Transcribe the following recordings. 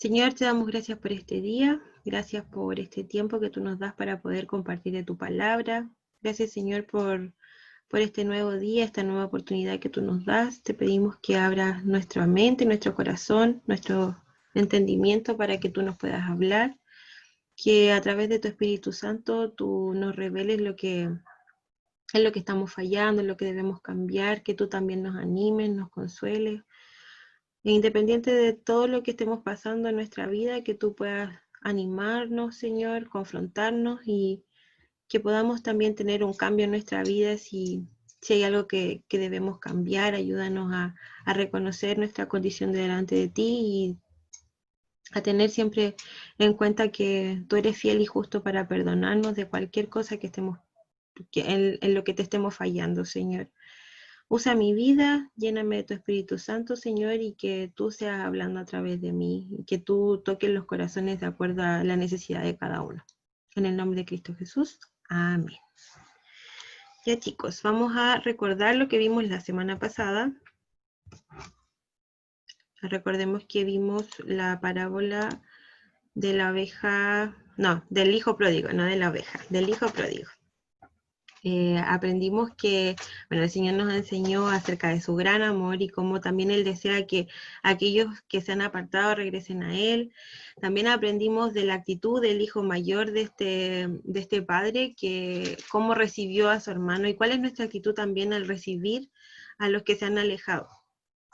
Señor, te damos gracias por este día, gracias por este tiempo que tú nos das para poder compartir de tu palabra. Gracias, Señor, por este nuevo día, esta nueva oportunidad que tú nos das. Te pedimos que abras nuestra mente, nuestro corazón, nuestro entendimiento para que tú nos puedas hablar, que a través de tu Espíritu Santo tú nos reveles en lo que estamos fallando, en lo que debemos cambiar, que tú también nos animes, nos consueles. E independiente de todo lo que estemos pasando en nuestra vida, que tú puedas animarnos, Señor, confrontarnos y que podamos también tener un cambio en nuestra vida si hay algo que debemos cambiar. Ayúdanos a reconocer nuestra condición delante de ti y a tener siempre en cuenta que tú eres fiel y justo para perdonarnos de cualquier cosa en lo que te estemos fallando, Señor. Usa mi vida, lléname de tu Espíritu Santo, Señor, y que tú seas hablando a través de mí, y que tú toques los corazones de acuerdo a la necesidad de cada uno. En el nombre de Cristo Jesús, amén. Ya chicos, vamos a recordar lo que vimos la semana pasada. Recordemos que vimos la parábola de la oveja, no, del hijo pródigo, no de la oveja, del hijo pródigo. Aprendimos que, bueno, el Señor nos enseñó acerca de su gran amor y cómo también Él desea que aquellos que se han apartado regresen a Él. También aprendimos de la actitud del hijo mayor de este padre, que cómo recibió a su hermano y cuál es nuestra actitud también al recibir a los que se han alejado,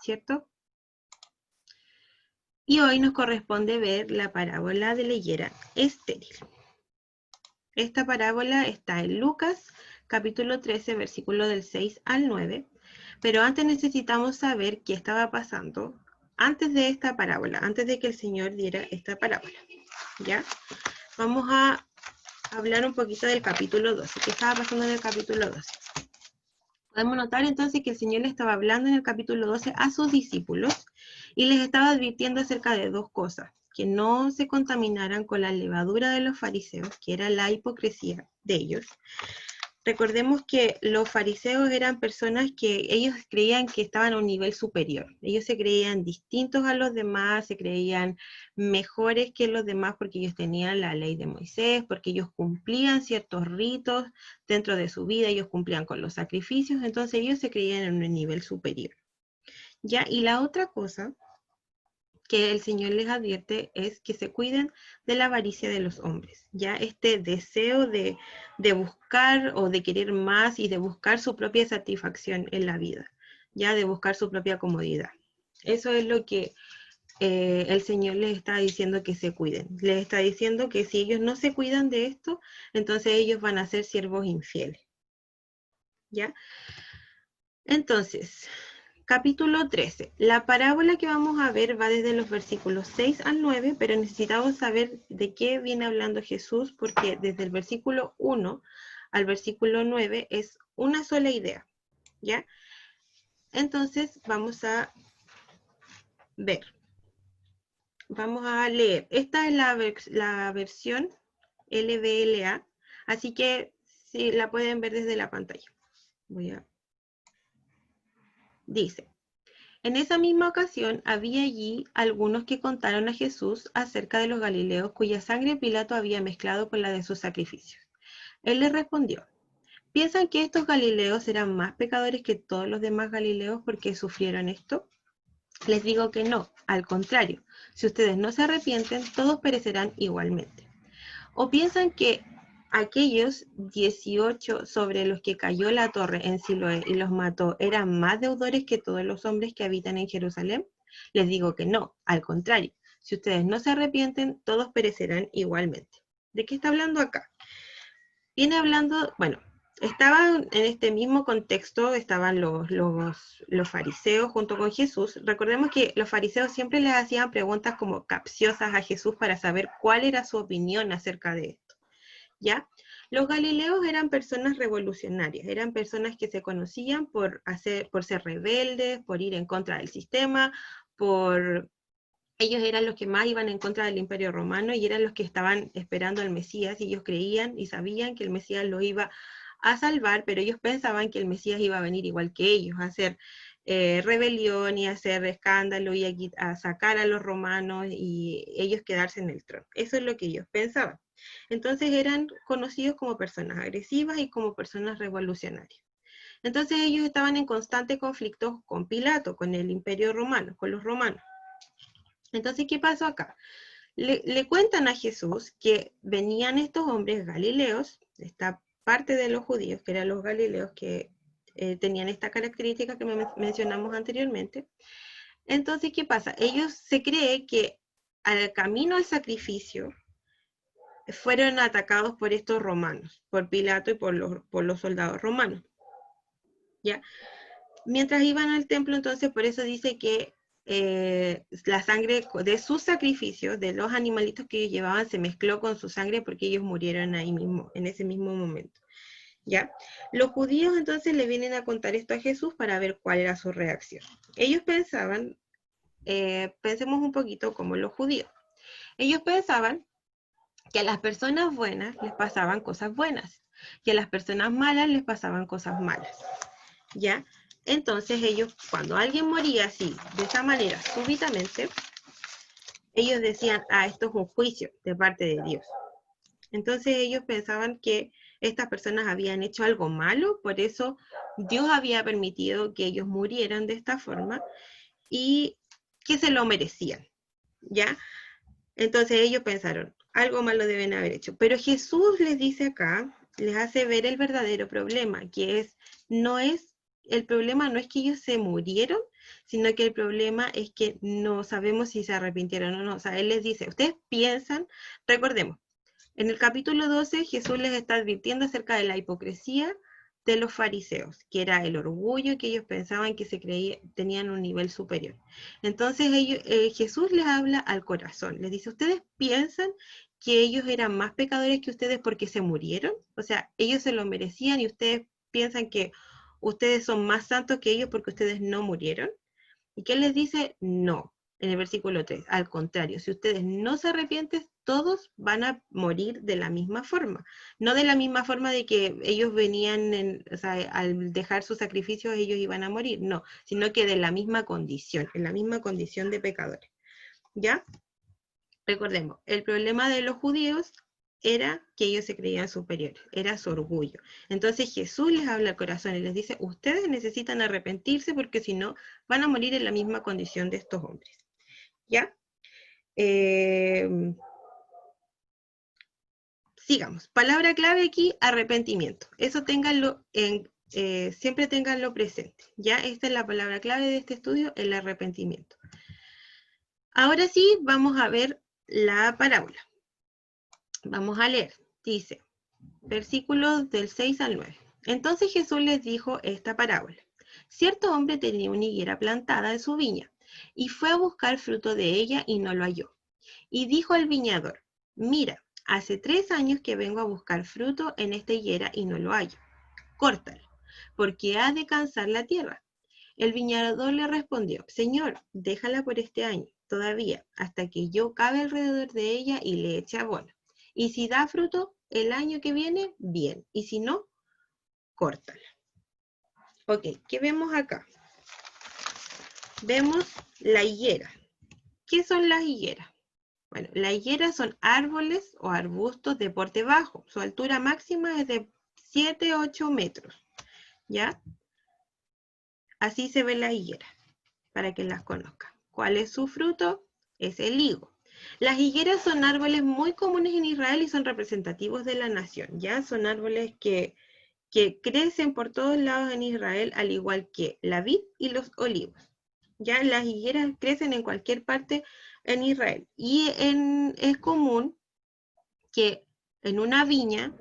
¿cierto? Y hoy nos corresponde ver la parábola de la higuera estéril. Esta parábola está en Lucas, capítulo 13, versículo del 6 al 9, pero antes necesitamos saber qué estaba pasando antes de esta parábola, antes de que el Señor diera esta parábola, ¿ya? Vamos a hablar un poquito del capítulo 12, qué estaba pasando en el capítulo 12. Podemos notar entonces que el Señor le estaba hablando en el capítulo 12 a sus discípulos y les estaba advirtiendo acerca de dos cosas: que no se contaminaran con la levadura de los fariseos, que era la hipocresía de ellos. Recordemos que los fariseos eran personas que ellos creían que estaban a un nivel superior. Ellos se creían distintos a los demás, se creían mejores que los demás porque ellos tenían la ley de Moisés, porque ellos cumplían ciertos ritos dentro de su vida, ellos cumplían con los sacrificios, entonces ellos se creían en un nivel superior. ¿Ya? Y la otra cosa que el Señor les advierte es que se cuiden de la avaricia de los hombres, ya este deseo de buscar o de querer más y de buscar su propia satisfacción en la vida, ya de buscar su propia comodidad. Eso es lo que el Señor les está diciendo que se cuiden. Les está diciendo que si ellos no se cuidan de esto, entonces ellos van a ser siervos infieles, ¿ya? Entonces, capítulo 13. La parábola que vamos a ver va desde los versículos 6 al 9, pero necesitamos saber de qué viene hablando Jesús, porque desde el versículo 1 al versículo 9 es una sola idea, ¿ya? Entonces, vamos a ver. Vamos a leer. Esta es la versión LBLA, así que sí, la pueden ver desde la pantalla. Dice: en esa misma ocasión había allí algunos que contaron a Jesús acerca de los galileos cuya sangre Pilato había mezclado con la de sus sacrificios. Él les respondió: ¿piensan que estos galileos eran más pecadores que todos los demás galileos porque sufrieron esto? Les digo que no, al contrario, si ustedes no se arrepienten, todos perecerán igualmente. ¿O piensan que aquellos 18 sobre los que cayó la torre en Siloé y los mató eran más deudores que todos los hombres que habitan en Jerusalén? Les digo que no, al contrario, si ustedes no se arrepienten, todos perecerán igualmente. ¿De qué está hablando acá? Viene hablando, bueno, estaban en este mismo contexto, estaban los fariseos junto con Jesús. Recordemos que los fariseos siempre les hacían preguntas como capciosas a Jesús para saber cuál era su opinión acerca de esto, ¿ya? Los galileos eran personas revolucionarias, eran personas que se conocían por ser rebeldes, por ir en contra del sistema, ellos eran los que más iban en contra del Imperio Romano y eran los que estaban esperando al Mesías, y ellos creían y sabían que el Mesías los iba a salvar, pero ellos pensaban que el Mesías iba a venir igual que ellos, a ser rebelión y hacer escándalo y a sacar a los romanos y ellos quedarse en el trono. Eso es lo que ellos pensaban. Entonces eran conocidos como personas agresivas y como personas revolucionarias. Entonces ellos estaban en constante conflicto con Pilato, con el imperio romano, con los romanos. Entonces, ¿qué pasó acá? Le cuentan a Jesús que venían estos hombres galileos, esta parte de los judíos, que eran los galileos que tenían esta característica que mencionamos anteriormente. Entonces, ¿qué pasa? Ellos se cree que al camino al sacrificio fueron atacados por estos romanos, por Pilato y por los soldados romanos. ¿Ya? Mientras iban al templo, entonces por eso dice que la sangre de sus sacrificios, de los animalitos que ellos llevaban, se mezcló con su sangre porque ellos murieron ahí mismo, en ese mismo momento. ¿Ya? Los judíos entonces le vienen a contar esto a Jesús para ver cuál era su reacción. Ellos pensaban, pensemos un poquito como los judíos. Ellos pensaban que a las personas buenas les pasaban cosas buenas, y a las personas malas les pasaban cosas malas. ¿Ya? Entonces ellos, cuando alguien moría así, de esa manera, súbitamente, ellos decían, esto es un juicio de parte de Dios. Entonces ellos pensaban que estas personas habían hecho algo malo, por eso Dios había permitido que ellos murieran de esta forma y que se lo merecían, ¿ya? Entonces ellos pensaron, algo malo deben haber hecho. Pero Jesús les dice acá, les hace ver el verdadero problema, que es, el problema no es que ellos se murieron, sino que el problema es que no sabemos si se arrepintieron o no. O sea, Él les dice, ustedes piensan, recordemos, en el capítulo 12 Jesús les está advirtiendo acerca de la hipocresía de los fariseos, que era el orgullo que ellos pensaban que tenían un nivel superior. Entonces Jesús les habla al corazón, les dice, ¿ustedes piensan que ellos eran más pecadores que ustedes porque se murieron? O sea, ellos se lo merecían y ustedes piensan que ustedes son más santos que ellos porque ustedes no murieron. ¿Y qué les dice? No, en el versículo 3, al contrario, si ustedes no se arrepienten, todos van a morir de la misma forma. No de la misma forma de que ellos venían, o sea, al dejar sus sacrificios ellos iban a morir, no, sino que de la misma condición, en la misma condición de pecadores. ¿Ya? Recordemos, el problema de los judíos era que ellos se creían superiores, era su orgullo. Entonces Jesús les habla al corazón y les dice, ustedes necesitan arrepentirse porque si no, van a morir en la misma condición de estos hombres. ¿Ya? Sigamos. Palabra clave aquí, arrepentimiento. Eso ténganlo siempre ténganlo presente. ¿Ya? Esta es la palabra clave de este estudio, el arrepentimiento. Ahora sí, vamos a ver la parábola. Vamos a leer. Dice, versículos del 6 al 9. Entonces Jesús les dijo esta parábola. Cierto hombre tenía una higuera plantada en su viña, y fue a buscar fruto de ella y no lo halló. Y dijo al viñador, mira, hace 3 años que vengo a buscar fruto en esta higuera y no lo hallo. Córtala, porque ha de cansar la tierra. El viñador le respondió, Señor, déjala por este año, todavía, hasta que yo cabe alrededor de ella y le eche abono. Y si da fruto el año que viene, bien. Y si no, córtala. Ok, ¿qué vemos acá? Vemos la higuera. ¿Qué son las higueras? Bueno, las higueras son árboles o arbustos de porte bajo. Su altura máxima es de 7 a 8 metros. ¿Ya? Así se ve la higuera, para que las conozcan. ¿Cuál es su fruto? Es el higo. Las higueras son árboles muy comunes en Israel y son representativos de la nación. ¿Ya? Son árboles que crecen por todos lados en Israel, al igual que la vid y los olivos. Ya las higueras crecen en cualquier parte en Israel. Y es común que en una viña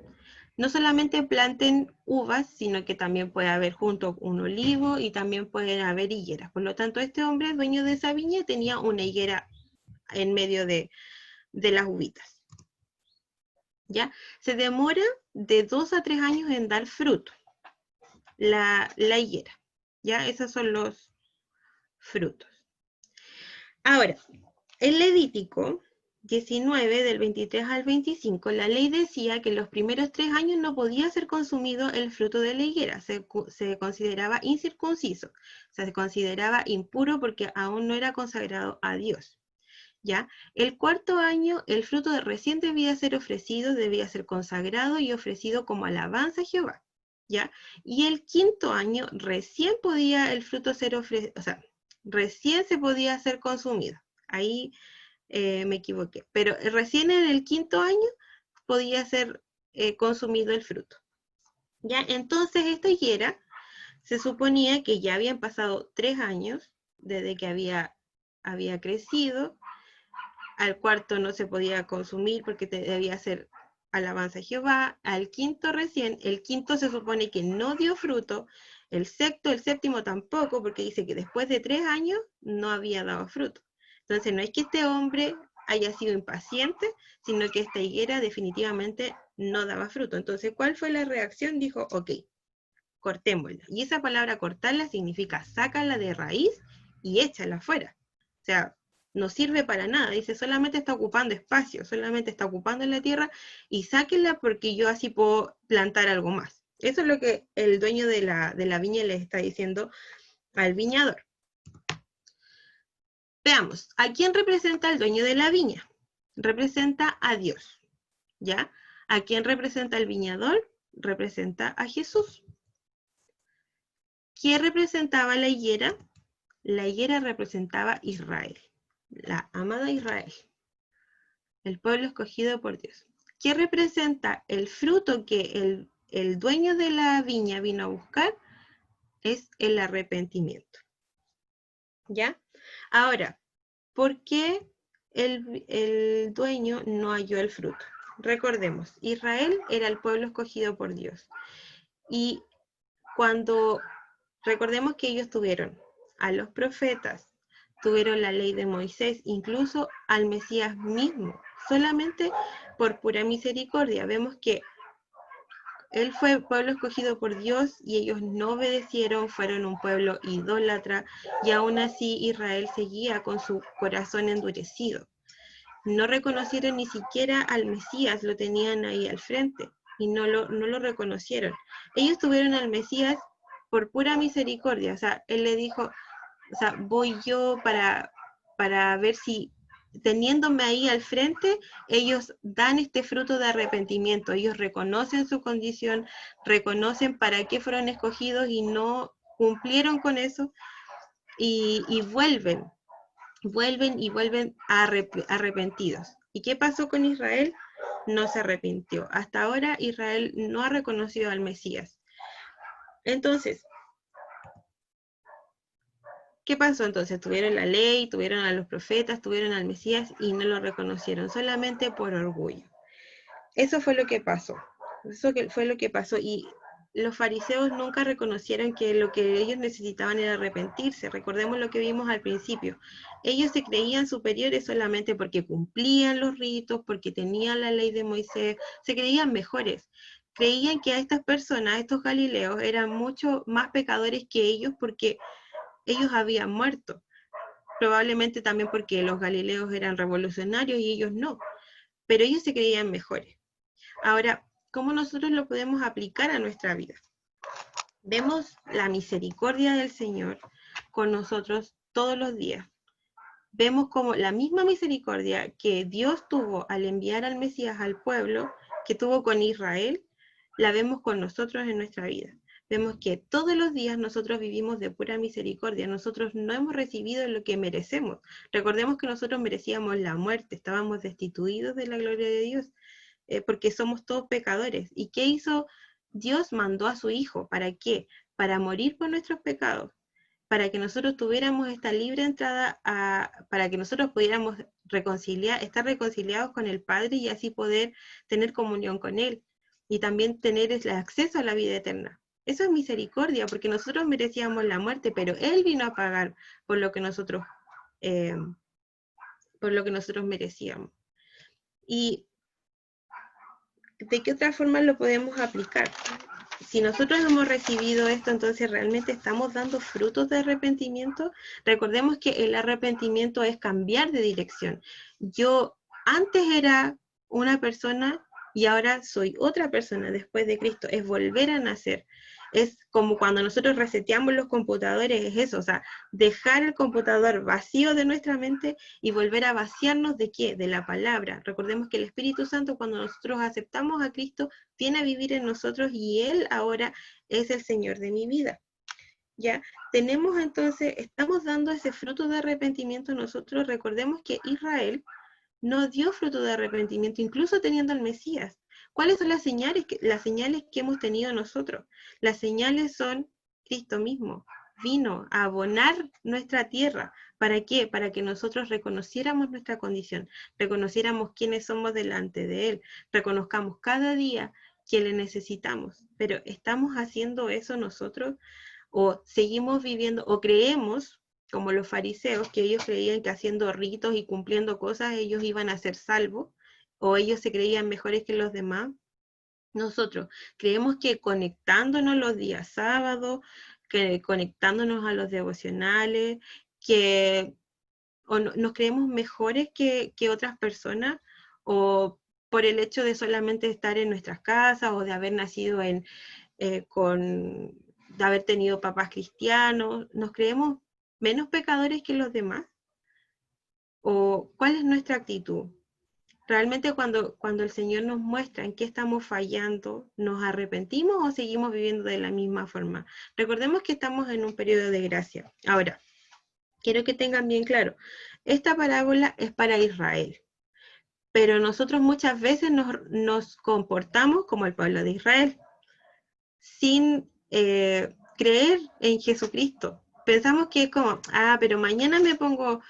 no solamente planten uvas, sino que también puede haber junto un olivo y también pueden haber higueras. Por lo tanto, este hombre, dueño de esa viña, tenía una higuera en medio de las uvitas. ¿Ya? Se demora de 2 a 3 años en dar fruto la higuera. ¿Ya? Esos son los frutos. Ahora, el Levítico 19, del 23 al 25, la ley decía que en los primeros 3 años no podía ser consumido el fruto de la higuera, se consideraba incircunciso, o sea, se consideraba impuro porque aún no era consagrado a Dios. ¿Ya? El cuarto año, el fruto recién debía ser ofrecido, debía ser consagrado y ofrecido como alabanza a Jehová. ¿Ya? Y el quinto año, recién podía el fruto ser ofrecido, o sea, recién se podía ser consumido. Ahí me equivoqué, pero recién en el quinto año podía ser consumido el fruto. ¿Ya? Entonces esta higuera se suponía que ya habían pasado 3 años desde que había crecido. Al cuarto no se podía consumir porque debía ser alabanza a Jehová. Al quinto recién, el quinto se supone que no dio fruto. El sexto, el séptimo tampoco, porque dice que después de 3 años no había dado fruto. Entonces no es que este hombre haya sido impaciente, sino que esta higuera definitivamente no daba fruto. Entonces, ¿cuál fue la reacción? Dijo, ok, cortémosla. Y esa palabra cortarla significa sácala de raíz y échala afuera. O sea, no sirve para nada. Dice, solamente está ocupando espacio, solamente está ocupando la tierra y sáquenla porque yo así puedo plantar algo más. Eso es lo que el dueño de la viña le está diciendo al viñador. Veamos, ¿a quién representa el dueño de la viña? Representa a Dios, ¿ya? ¿A quién representa el viñador? Representa a Jesús. ¿Quién representaba la higuera? La higuera representaba a Israel, la amada Israel, el pueblo escogido por Dios. ¿Qué representa el fruto que el dueño de la viña vino a buscar? Es el arrepentimiento. ¿Ya? Ahora, ¿por qué el dueño no halló el fruto? Recordemos, Israel era el pueblo escogido por Dios. Y cuando recordemos que ellos tuvieron a los profetas, tuvieron la ley de Moisés, incluso al Mesías mismo, solamente por pura misericordia. Vemos que él fue pueblo escogido por Dios y ellos no obedecieron, fueron un pueblo idólatra y aún así Israel seguía con su corazón endurecido. No reconocieron ni siquiera al Mesías, lo tenían ahí al frente y no lo reconocieron. Ellos tuvieron al Mesías por pura misericordia, o sea, él le dijo, o sea, voy yo para ver si teniéndome ahí al frente, ellos dan este fruto de arrepentimiento, ellos reconocen su condición, reconocen para qué fueron escogidos y no cumplieron con eso y vuelven arrepentidos. ¿Y qué pasó con Israel? No se arrepintió. Hasta ahora Israel no ha reconocido al Mesías. Entonces, ¿qué pasó entonces? Tuvieron la ley, tuvieron a los profetas, tuvieron al Mesías y no lo reconocieron, solamente por orgullo. Eso fue lo que pasó. Eso fue lo que pasó. Y los fariseos nunca reconocieron que lo que ellos necesitaban era arrepentirse. Recordemos lo que vimos al principio. Ellos se creían superiores solamente porque cumplían los ritos, porque tenían la ley de Moisés, se creían mejores. Creían que a estas personas, a estos galileos, eran mucho más pecadores que ellos porque ellos habían muerto. Probablemente también porque los galileos eran revolucionarios y ellos no. Pero ellos se creían mejores. Ahora, ¿cómo nosotros lo podemos aplicar a nuestra vida? Vemos la misericordia del Señor con nosotros todos los días. Vemos como la misma misericordia que Dios tuvo al enviar al Mesías al pueblo, que tuvo con Israel, la vemos con nosotros en nuestra vida. Vemos que todos los días nosotros vivimos de pura misericordia. Nosotros no hemos recibido lo que merecemos. Recordemos que nosotros merecíamos la muerte, estábamos destituidos de la gloria de Dios. Porque somos todos pecadores. ¿Y qué hizo? Dios mandó a su Hijo. ¿Para qué? Para morir por nuestros pecados, para que nosotros tuviéramos esta libre entrada, para que nosotros pudiéramos estar reconciliados con el Padre y así poder tener comunión con Él y también tener el acceso a la vida eterna. Eso es misericordia, porque nosotros merecíamos la muerte, pero Él vino a pagar por lo que nosotros merecíamos. Y ¿de qué otra forma lo podemos aplicar? Si nosotros hemos recibido esto, entonces realmente estamos dando frutos de arrepentimiento. Recordemos que el arrepentimiento es cambiar de dirección. Yo antes era una persona y ahora soy otra persona después de Cristo. Es volver a nacer. Es como cuando nosotros reseteamos los computadores, es eso, o sea, dejar el computador vacío de nuestra mente y volver a vaciarnos ¿de qué? De la palabra. Recordemos que el Espíritu Santo, cuando nosotros aceptamos a Cristo, viene a vivir en nosotros y Él ahora es el Señor de mi vida. ¿Ya? Tenemos entonces, estamos dando ese fruto de arrepentimiento nosotros. Recordemos que Israel no dio fruto de arrepentimiento, incluso teniendo al Mesías. ¿Cuáles son las señales que hemos tenido nosotros? Las señales son Cristo mismo. Vino a abonar nuestra tierra. ¿Para qué? Para que nosotros reconociéramos nuestra condición, reconociéramos quiénes somos delante de Él, reconozcamos cada día que le necesitamos. Pero ¿estamos haciendo eso nosotros? ¿O seguimos viviendo, o creemos como los fariseos, que ellos creían que haciendo ritos y cumpliendo cosas ellos iban a ser salvos, o ellos se creían mejores que los demás? Nosotros creemos que conectándonos los días sábados, que conectándonos a los devocionales, que o no, nos creemos mejores que otras personas, o por el hecho de solamente estar en nuestras casas, o de haber nacido de haber tenido papás cristianos, nos creemos menos pecadores que los demás. ¿O cuál es nuestra actitud? Realmente cuando el Señor nos muestra en qué estamos fallando, ¿nos arrepentimos o seguimos viviendo de la misma forma? Recordemos que estamos en un periodo de gracia. Ahora, quiero que tengan bien claro, esta parábola es para Israel, pero nosotros muchas veces nos comportamos como el pueblo de Israel, sin creer en Jesucristo. Pensamos que es como, pero mañana me pongo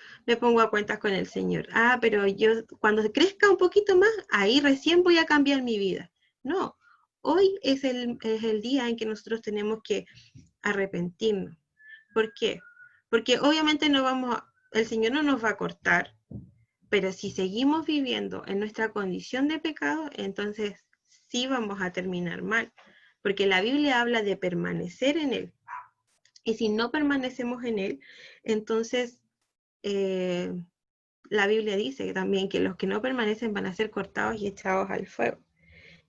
a cuentas con el Señor. Pero yo cuando crezca un poquito más, ahí recién voy a cambiar mi vida. No, hoy es el día en que nosotros tenemos que arrepentirnos. ¿Por qué? Porque obviamente el Señor no nos va a cortar, pero si seguimos viviendo en nuestra condición de pecado, entonces sí vamos a terminar mal, porque la Biblia habla de permanecer en Él. Y si no permanecemos en Él, entonces la Biblia dice también que los que no permanecen van a ser cortados y echados al fuego.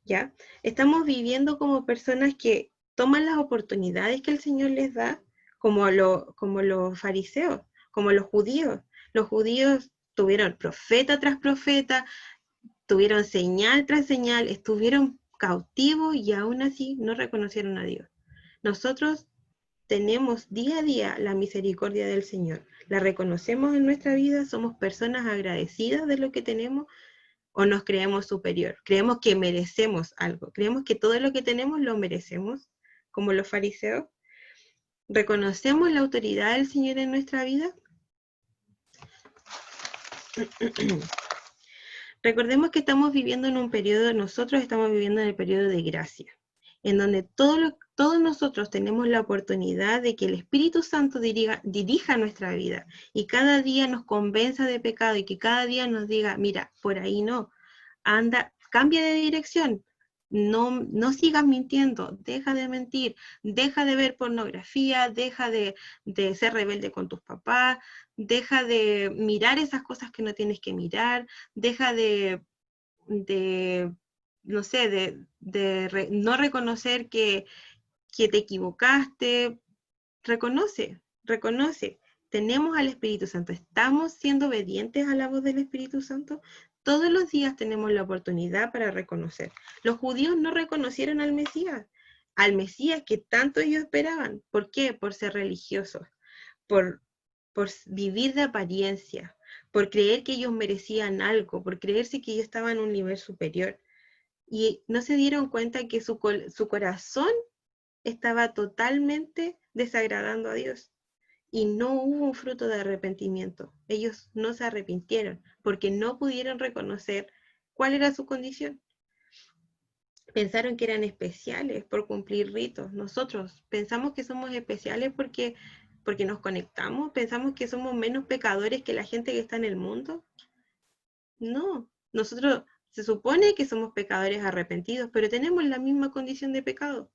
¿Ya? Estamos viviendo como personas que toman las oportunidades que el Señor les da, como los fariseos, como los judíos. Los judíos tuvieron profeta tras profeta, tuvieron señal tras señal, estuvieron cautivos y aún así no reconocieron a Dios. Nosotros tenemos día a día la misericordia del Señor, la reconocemos en nuestra vida, somos personas agradecidas de lo que tenemos, o nos creemos superior, creemos que merecemos algo, creemos que todo lo que tenemos lo merecemos, como los fariseos. ¿Reconocemos la autoridad del Señor en nuestra vida? Recordemos que estamos viviendo en un periodo, nosotros estamos viviendo en el periodo de gracia, en donde todos nosotros tenemos la oportunidad de que el Espíritu Santo dirija nuestra vida y cada día nos convenza de pecado y que cada día nos diga, mira, por ahí no, anda, cambia de dirección, no sigas mintiendo, deja de mentir, deja de ver pornografía, deja de ser rebelde con tus papás, deja de mirar esas cosas que no tienes que mirar, deja de no sé, no reconocer que te equivocaste, reconoce. Tenemos al Espíritu Santo, estamos siendo obedientes a la voz del Espíritu Santo. Todos los días tenemos la oportunidad para reconocer. Los judíos no reconocieron al Mesías que tanto ellos esperaban. ¿Por qué? Por ser religiosos, por, por vivir de apariencia, por creer que ellos merecían algo, por creerse que ellos estaban en un nivel superior. Y no se dieron cuenta que su corazón estaba totalmente desagradando a Dios. Y no hubo un fruto de arrepentimiento. Ellos no se arrepintieron porque no pudieron reconocer cuál era su condición. Pensaron que eran especiales por cumplir ritos. Nosotros pensamos que somos especiales porque nos conectamos. Pensamos que somos menos pecadores que la gente que está en el mundo. No, nosotros se supone que somos pecadores arrepentidos, pero tenemos la misma condición de pecado.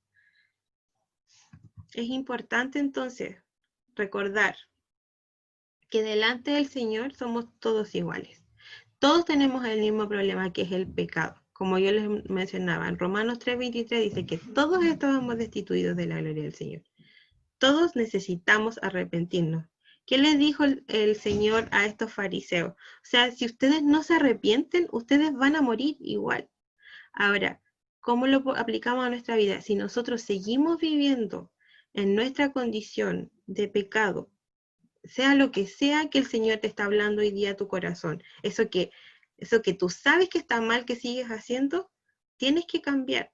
Es importante entonces recordar que delante del Señor somos todos iguales. Todos tenemos el mismo problema, que es el pecado. Como yo les mencionaba, en Romanos 3:23 dice que todos estábamos destituidos de la gloria del Señor. Todos necesitamos arrepentirnos. ¿Qué les dijo el Señor a estos fariseos? O sea, si ustedes no se arrepienten, ustedes van a morir igual. Ahora, ¿cómo lo aplicamos a nuestra vida? Si nosotros seguimos viviendo en nuestra condición de pecado, sea lo que sea que el Señor te está hablando hoy día a tu corazón, eso que tú sabes que está mal, que sigues haciendo, tienes que cambiar,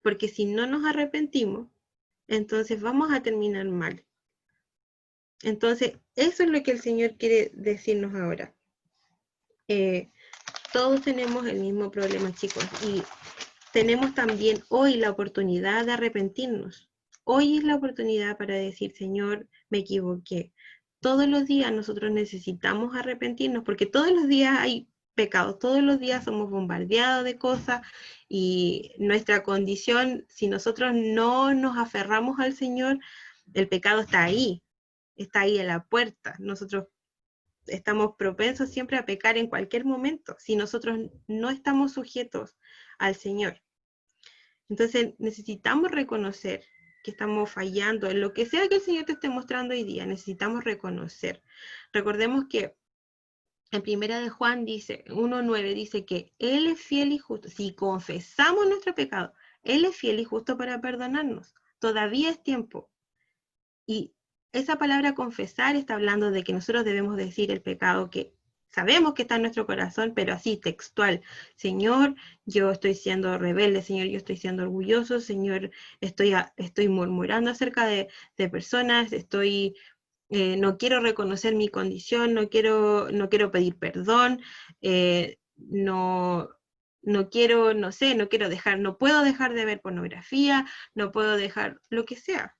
porque si no nos arrepentimos, entonces vamos a terminar mal. Entonces, eso es lo que el Señor quiere decirnos ahora. Todos tenemos el mismo problema, chicos, y tenemos también hoy la oportunidad de arrepentirnos. Hoy es la oportunidad para decir, Señor, me equivoqué. Todos los días nosotros necesitamos arrepentirnos, porque todos los días hay pecados, todos los días somos bombardeados de cosas, y nuestra condición, si nosotros no nos aferramos al Señor, el pecado está ahí en la puerta. Nosotros estamos propensos siempre a pecar en cualquier momento, si nosotros no estamos sujetos al Señor. Entonces necesitamos reconocer que estamos fallando en lo que sea que el Señor te esté mostrando hoy día. Necesitamos reconocer. Recordemos que en Primera de Juan dice, 1:9 dice que Él es fiel y justo. Si confesamos nuestro pecado, Él es fiel y justo para perdonarnos. Todavía es tiempo. Y esa palabra confesar está hablando de que nosotros debemos decir el pecado que sabemos que está en nuestro corazón, pero así textual. Señor, yo estoy siendo rebelde, Señor, yo estoy siendo orgulloso, Señor, estoy murmurando acerca de personas, no quiero reconocer mi condición, no quiero pedir perdón, no quiero, no sé, no puedo dejar de ver pornografía, no puedo dejar lo que sea.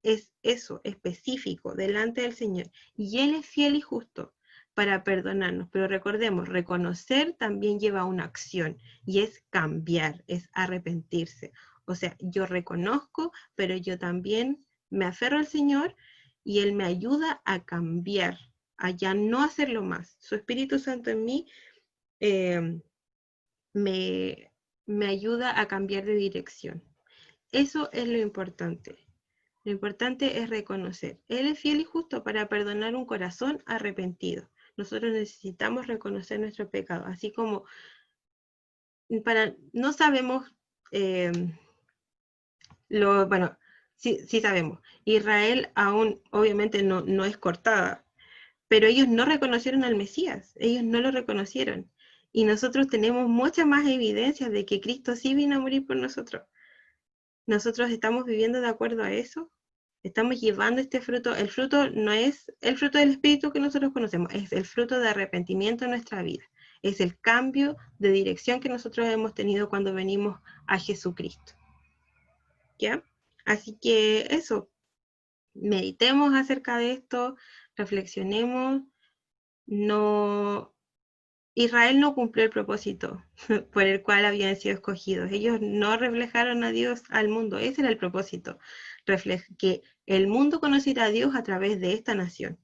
Es eso, específico, delante del Señor. Y Él es fiel y justo para perdonarnos. Pero recordemos, reconocer también lleva una acción, y es cambiar, es arrepentirse. O sea, yo reconozco, pero yo también me aferro al Señor, y Él me ayuda a cambiar, a ya no hacerlo más. Su Espíritu Santo en mí me ayuda a cambiar de dirección. Eso es lo importante. Lo importante es reconocer. Él es fiel y justo para perdonar un corazón arrepentido. Nosotros necesitamos reconocer nuestro pecado, así como no sabemos, bueno, sí sabemos. Israel aún obviamente no es cortada, pero ellos no reconocieron al Mesías, ellos no lo reconocieron. Y nosotros tenemos muchas más evidencias de que Cristo sí vino a morir por nosotros. Nosotros estamos viviendo de acuerdo a eso. Estamos llevando este fruto. El fruto no es el fruto del Espíritu que nosotros conocemos, es el fruto de arrepentimiento en nuestra vida. Es el cambio de dirección que nosotros hemos tenido cuando venimos a Jesucristo. ¿Ya? Así que eso, meditemos acerca de esto, reflexionemos. Israel no cumplió el propósito por el cual habían sido escogidos. Ellos no reflejaron a Dios al mundo. Ese era el propósito, que el mundo conociera a Dios a través de esta nación.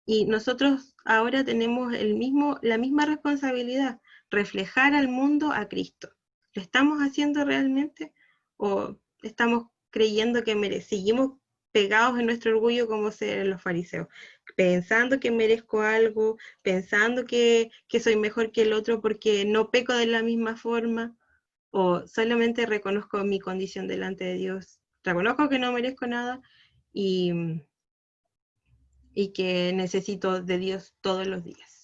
Y nosotros ahora tenemos la misma responsabilidad, reflejar al mundo a Cristo. ¿Lo estamos haciendo realmente? ¿O estamos creyendo que seguimos pegados en nuestro orgullo como ser los fariseos? Pensando que merezco algo, pensando que soy mejor que el otro porque no peco de la misma forma, o solamente reconozco mi condición delante de Dios, reconozco que no merezco nada y que necesito de Dios todos los días.